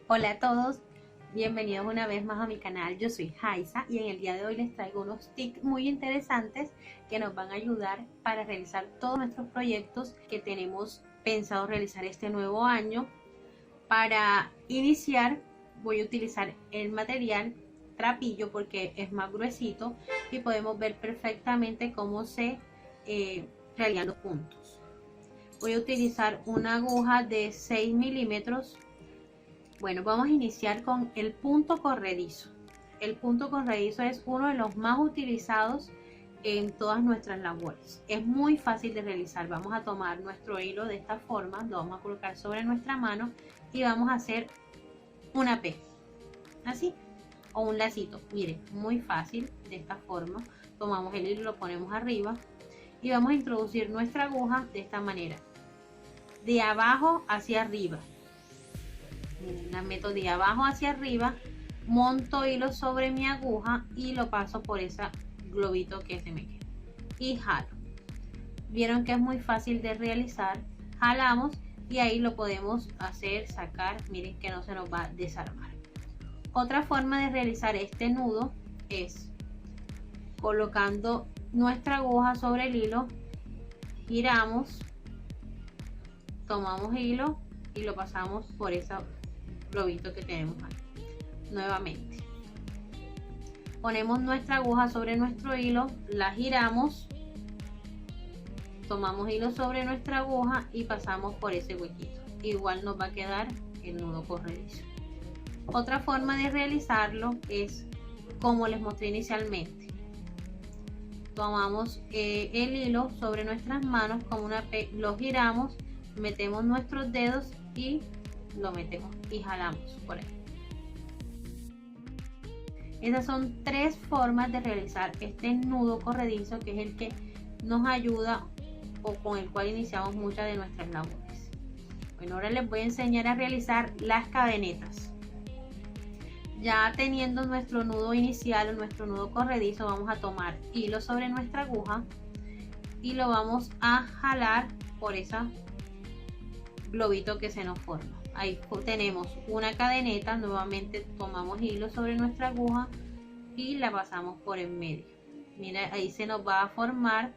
Hola a todos, bienvenidos una vez más a mi canal. Yo soy Jaisa y en el día de hoy les traigo unos tips muy interesantes que nos van a ayudar para realizar todos nuestros proyectos que tenemos pensado realizar este nuevo año. Para iniciar voy a utilizar el material trapillo porque es más gruesito y podemos ver perfectamente cómo se realizan los puntos. Voy a utilizar una aguja de 6 milímetros. Bueno, vamos a iniciar con el punto corredizo. El punto corredizo es uno de los más utilizados en todas nuestras labores. Es muy fácil de realizar. Vamos a tomar nuestro hilo de esta forma, lo vamos a colocar sobre nuestra mano y vamos a hacer una P, así, o un lacito. Miren, muy fácil de esta forma. Tomamos el hilo, lo ponemos arriba y vamos a introducir nuestra aguja de esta manera, de abajo hacia arriba. La meto de abajo hacia arriba, monto hilo sobre mi aguja y lo paso por ese globito que se me queda y jalo. Vieron que es muy fácil de realizar. Jalamos y ahí lo podemos hacer, sacar. Miren que no se nos va a desarmar. Otra forma de realizar este nudo es colocando nuestra aguja sobre el hilo, giramos, tomamos hilo y lo pasamos por ese globito que tenemos ahí. Nuevamente ponemos nuestra aguja sobre nuestro hilo, la giramos, tomamos hilo sobre nuestra aguja y pasamos por ese huequito. Igual nos va a quedar el nudo corredizo. Otra forma de realizarlo es como les mostré inicialmente. Tomamos el hilo sobre nuestras manos con una P, lo giramos, metemos nuestros dedos y lo metemos y jalamos por ahí. Esas son tres formas de realizar este nudo corredizo, que es el que nos ayuda o con el cual iniciamos muchas de nuestras labores. Bueno, ahora les voy a enseñar a realizar las cadenetas. Ya teniendo nuestro nudo inicial o nuestro nudo corredizo, vamos a tomar hilo sobre nuestra aguja y lo vamos a jalar por ese globito que se nos forma. Ahí tenemos una cadeneta. Nuevamente tomamos hilo sobre nuestra aguja y la pasamos por en medio. Mira, ahí se nos va a formar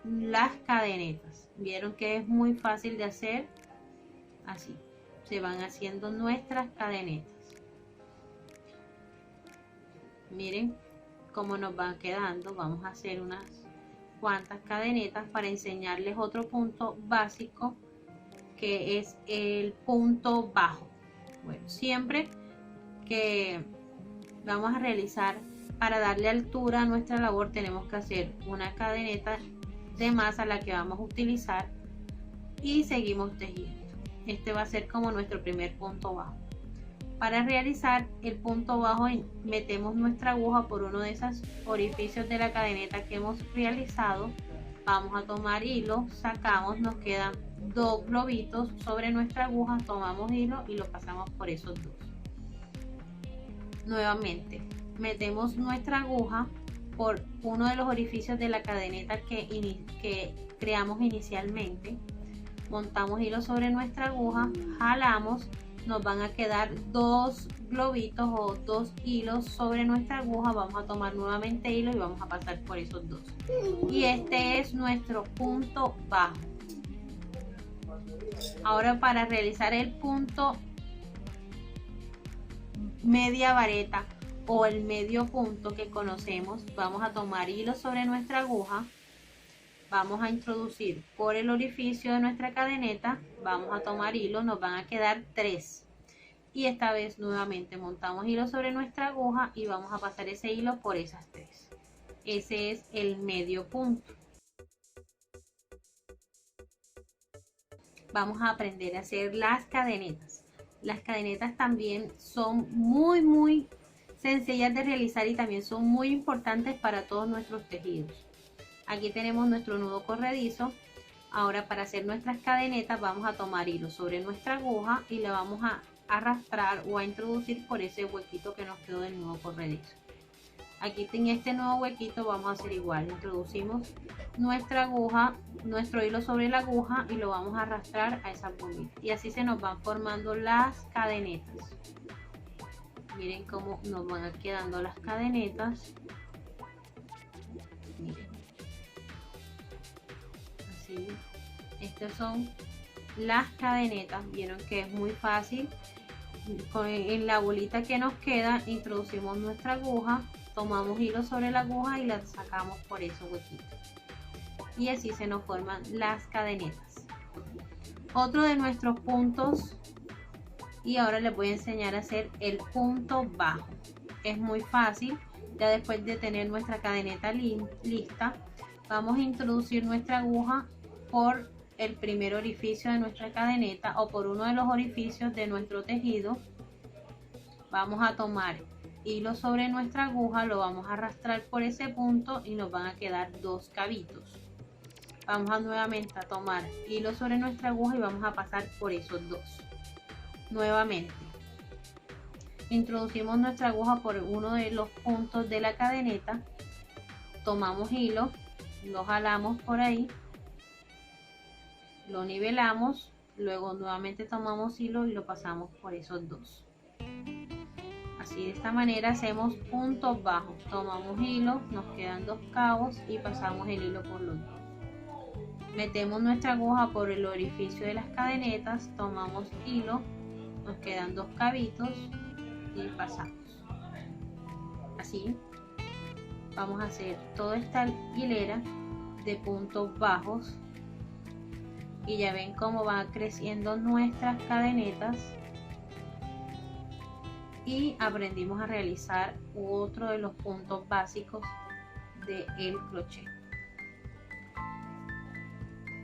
las cadenetas. Vieron que es muy fácil de hacer. Así se van haciendo nuestras cadenetas. Miren cómo nos van quedando. Vamos a hacer unas cuantas cadenetas para enseñarles otro punto básico, que es el punto bajo. Bueno, siempre que vamos a realizar, para darle altura a nuestra labor, tenemos que hacer una cadeneta de más a la que vamos a utilizar y seguimos tejiendo. Este va a ser como nuestro primer punto bajo. Para realizar el punto bajo, metemos nuestra aguja por uno de esos orificios de la cadeneta que hemos realizado. Vamos a tomar hilo, sacamos, nos quedan dos globitos sobre nuestra aguja, tomamos hilo y lo pasamos por esos dos. Nuevamente metemos nuestra aguja por uno de los orificios de la cadeneta que creamos inicialmente, montamos hilo sobre nuestra aguja, jalamos, nos van a quedar dos globitos o dos hilos sobre nuestra aguja. Vamos a tomar nuevamente hilo y vamos a pasar por esos dos, y este es nuestro punto bajo. Ahora, para realizar el punto media vareta o el medio punto que conocemos, vamos a tomar hilo sobre nuestra aguja, vamos a introducir por el orificio de nuestra cadeneta, vamos a tomar hilo, nos van a quedar tres, y esta vez nuevamente montamos hilo sobre nuestra aguja y vamos a pasar ese hilo por esas tres. Ese es el medio punto. Vamos a aprender a hacer las cadenetas. Las cadenetas también son muy sencillas de realizar y también son muy importantes para todos nuestros tejidos. Aquí tenemos nuestro nudo corredizo. Ahora, para hacer nuestras cadenetas, vamos a tomar hilo sobre nuestra aguja y le vamos a arrastrar o a introducir por ese huequito que nos quedó del nudo corredizo. Aquí en este nuevo huequito vamos a hacer igual, introducimos nuestra aguja, nuestro hilo sobre la aguja y lo vamos a arrastrar a esa bolita y así se nos van formando las cadenetas. Miren cómo nos van quedando las cadenetas. Miren. Así, estas son las cadenetas. Vieron que es muy fácil. En la bolita que nos queda introducimos nuestra aguja, tomamos hilo sobre la aguja y la sacamos por esos huequitos y así se nos forman las cadenetas. Otro de nuestros puntos, y ahora les voy a enseñar a hacer el punto bajo. Es muy fácil. Ya después de tener nuestra cadeneta lista, vamos a introducir nuestra aguja por el primer orificio de nuestra cadeneta o por uno de los orificios de nuestro tejido. Vamos a tomar hilo sobre nuestra aguja, lo vamos a arrastrar por ese punto y nos van a quedar dos cabitos. Vamos a nuevamente a tomar hilo sobre nuestra aguja y vamos a pasar por esos dos. Nuevamente introducimos nuestra aguja por uno de los puntos de la cadeneta, tomamos hilo, lo jalamos por ahí, lo nivelamos, luego nuevamente tomamos hilo y lo pasamos por esos dos. Así, de esta manera hacemos puntos bajos, tomamos hilo, nos quedan dos cabos y pasamos el hilo por los dos. Metemos nuestra aguja por el orificio de las cadenetas, tomamos hilo, nos quedan dos cabitos y pasamos. Así vamos a hacer toda esta hilera de puntos bajos y ya ven cómo van creciendo nuestras cadenetas y aprendimos a realizar otro de los puntos básicos del crochet.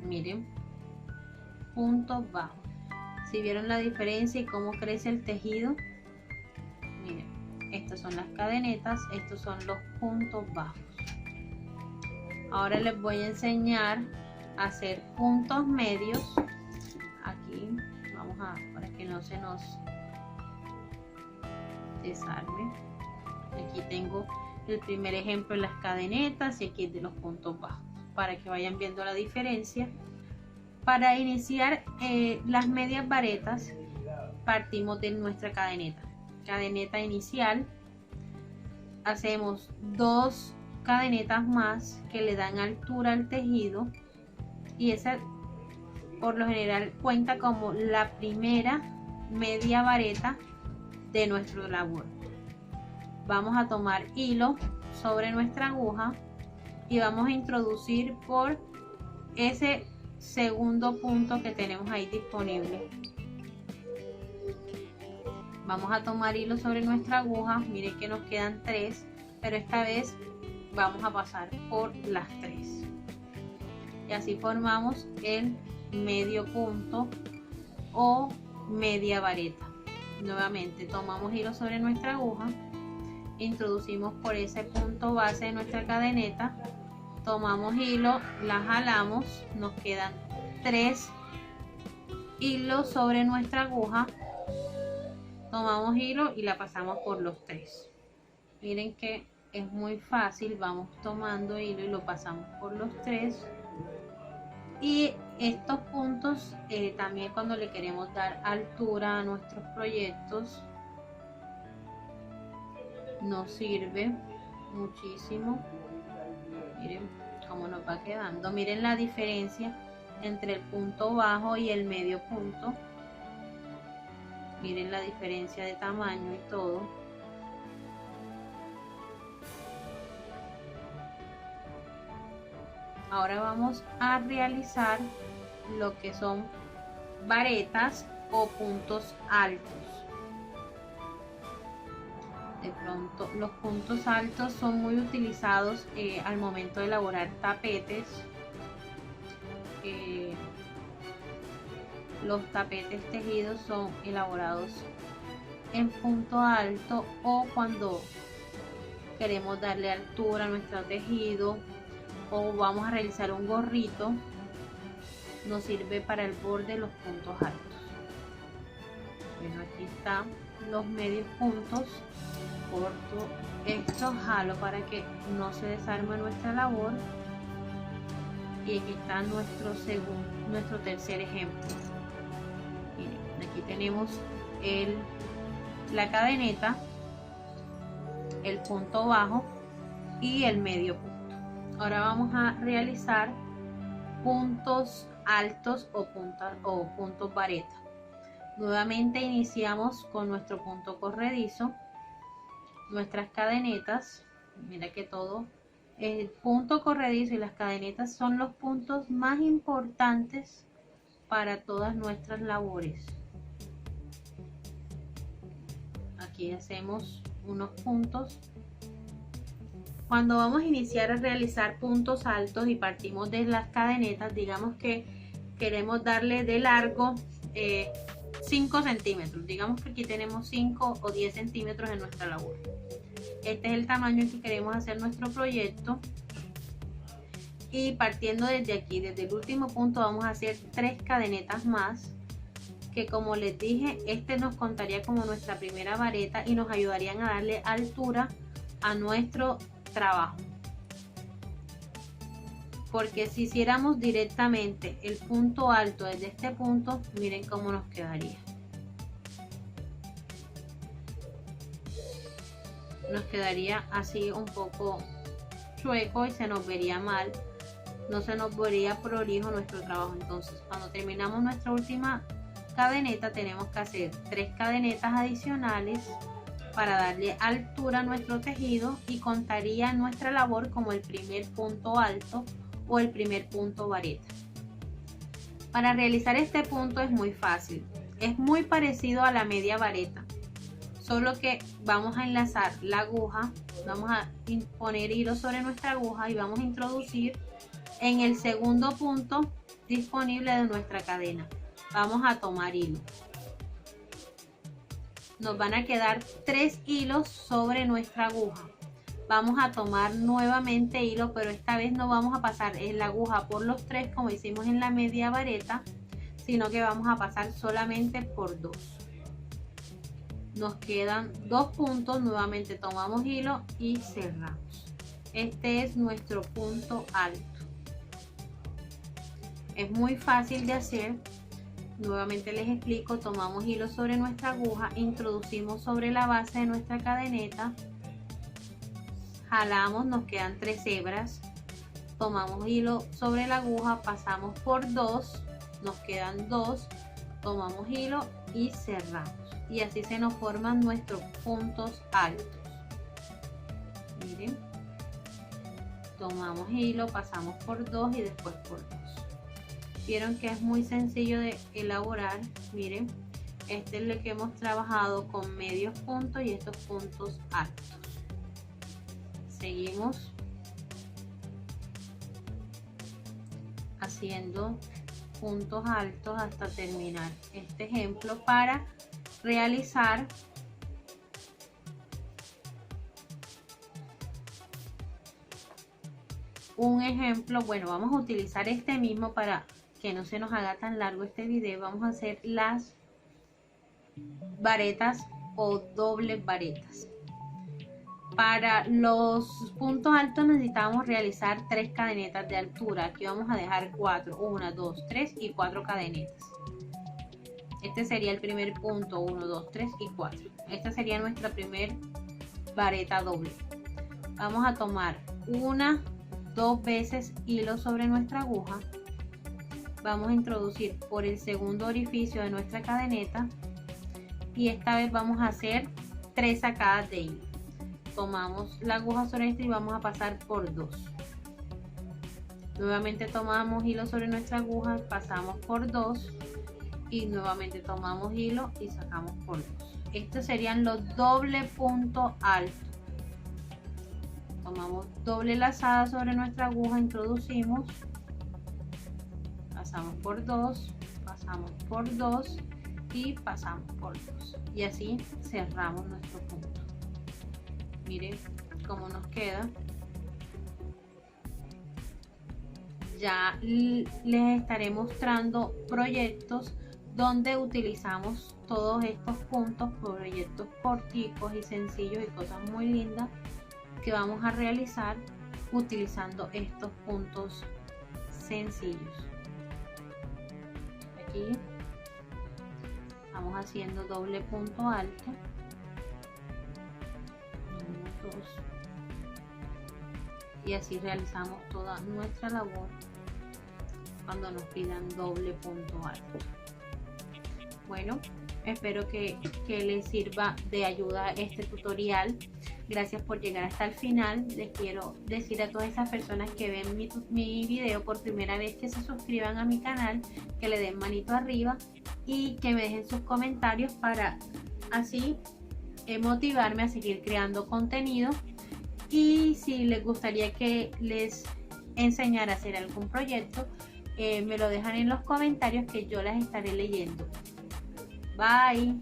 Miren, puntos bajos. Si vieron la diferencia y cómo crece el tejido, miren, estas son las cadenetas, estos son los puntos bajos. Ahora les voy a enseñar a hacer puntos medios. Aquí vamos a, para que no se nos desarme. Aquí tengo el primer ejemplo de las cadenetas y aquí es de los puntos bajos, para que vayan viendo la diferencia. Para iniciar las medias varetas partimos de nuestra cadeneta inicial, hacemos dos cadenetas más que le dan altura al tejido y esa por lo general cuenta como la primera media vareta de nuestro labor. Vamos a tomar hilo sobre nuestra aguja y vamos a introducir por ese segundo punto que tenemos ahí disponible. Vamos a tomar hilo sobre nuestra aguja, miren que nos quedan tres, pero esta vez vamos a pasar por las tres y así formamos el medio punto o media vareta. Nuevamente tomamos hilo sobre nuestra aguja, introducimos por ese punto base de nuestra cadeneta, tomamos hilo, la jalamos, nos quedan tres hilos sobre nuestra aguja, tomamos hilo y la pasamos por los tres. Miren que es muy fácil, vamos tomando hilo y lo pasamos por los tres. Y estos puntos también cuando le queremos dar altura a nuestros proyectos nos sirve muchísimo. Miren cómo nos va quedando, miren la diferencia entre el punto bajo y el medio punto, miren la diferencia de tamaño y todo. Ahora vamos a realizar lo que son varetas o puntos altos. De pronto los puntos altos son muy utilizados al momento de elaborar tapetes. Los tapetes tejidos son elaborados en punto alto o cuando queremos darle altura a nuestro tejido o vamos a realizar un gorrito, nos sirve para el borde de los puntos altos. Bueno, aquí están los medios puntos corto esto, jalo para que no se desarme nuestra labor. Y aquí está nuestro tercer ejemplo. Miren, aquí tenemos la cadeneta, el punto bajo y el medio punto. Ahora vamos a realizar puntos altos o puntos vareta. Nuevamente iniciamos con nuestro punto corredizo, nuestras cadenetas. Mira que todo el punto corredizo y las cadenetas son los puntos más importantes para todas nuestras labores. Aquí hacemos unos puntos. Cuando vamos a iniciar a realizar puntos altos y partimos de las cadenetas, digamos que queremos darle de largo 5 centímetros. Digamos que aquí tenemos 5 o 10 centímetros en nuestra labor. Este es el tamaño en que queremos hacer nuestro proyecto. Y partiendo desde aquí, desde el último punto, vamos a hacer 3 cadenetas más. Que como les dije, este nos contaría como nuestra primera vareta y nos ayudarían a darle altura a nuestro trabajo. Porque si hiciéramos directamente el punto alto desde este punto, miren cómo nos quedaría. Nos quedaría así un poco chueco y se nos vería mal, no se nos vería prolijo nuestro trabajo. Entonces, cuando terminamos nuestra última cadeneta, tenemos que hacer 3 cadenetas adicionales para darle altura a nuestro tejido y contaría nuestra labor como el primer punto alto o el primer punto vareta. Para realizar este punto es muy fácil, es muy parecido a la media vareta, solo que vamos a enlazar la aguja, vamos a poner hilo sobre nuestra aguja y vamos a introducir en el segundo punto disponible de nuestra cadena. Vamos a tomar hilo. Nos van a quedar 3 hilos sobre nuestra aguja. Vamos a tomar nuevamente hilo, pero esta vez no vamos a pasar en la aguja por los 3 como hicimos en la media vareta, sino que vamos a pasar solamente por 2. Nos quedan 2 puntos, nuevamente tomamos hilo y cerramos. Este es nuestro punto alto. Es muy fácil de hacer. Nuevamente les explico, tomamos hilo sobre nuestra aguja, introducimos sobre la base de nuestra cadeneta, jalamos, nos quedan 3 hebras, tomamos hilo sobre la aguja, pasamos por 2, nos quedan 2, tomamos hilo y cerramos. Y así se nos forman nuestros puntos altos. Miren, tomamos hilo, pasamos por 2 y después por 2. Vieron que es muy sencillo de elaborar. Miren, este es lo que hemos trabajado con medios puntos y estos puntos altos. Seguimos haciendo puntos altos hasta terminar este ejemplo para realizar un ejemplo. Bueno, vamos a utilizar este mismo para que no se nos haga tan largo este video. Vamos a hacer las varetas o dobles varetas. Para los puntos altos necesitamos realizar 3 cadenetas de altura. Aquí vamos a dejar 4, 1, 2, 3 y 4 cadenetas. Este sería el primer punto, 1, 2, 3 y 4. Esta sería nuestra primer vareta doble. Vamos a tomar 2 veces hilo sobre nuestra aguja. Vamos a introducir por el segundo orificio de nuestra cadeneta y esta vez vamos a hacer 3 sacadas de hilo. Tomamos la aguja sobre esta y vamos a pasar por 2. Nuevamente tomamos hilo sobre nuestra aguja, pasamos por 2 y nuevamente tomamos hilo y sacamos por 2. Estos serían los doble punto alto. Tomamos doble lazada sobre nuestra aguja, introducimos, pasamos por 2, pasamos por 2 y pasamos por 2 y así cerramos nuestro punto. Miren cómo nos queda. Ya les estaré mostrando proyectos donde utilizamos todos estos puntos, proyectos corticos y sencillos y cosas muy lindas que vamos a realizar utilizando estos puntos sencillos. Aquí vamos haciendo doble punto alto, 1, 2, y así realizamos toda nuestra labor cuando nos pidan doble punto alto. Bueno, espero que les sirva de ayuda este tutorial. Gracias por llegar hasta el final. Les quiero decir a todas esas personas que ven mi video por primera vez que se suscriban a mi canal, que le den manito arriba y que me dejen sus comentarios para así motivarme a seguir creando contenido. Y si les gustaría que les enseñara a hacer algún proyecto, me lo dejan en los comentarios que yo las estaré leyendo. Bye.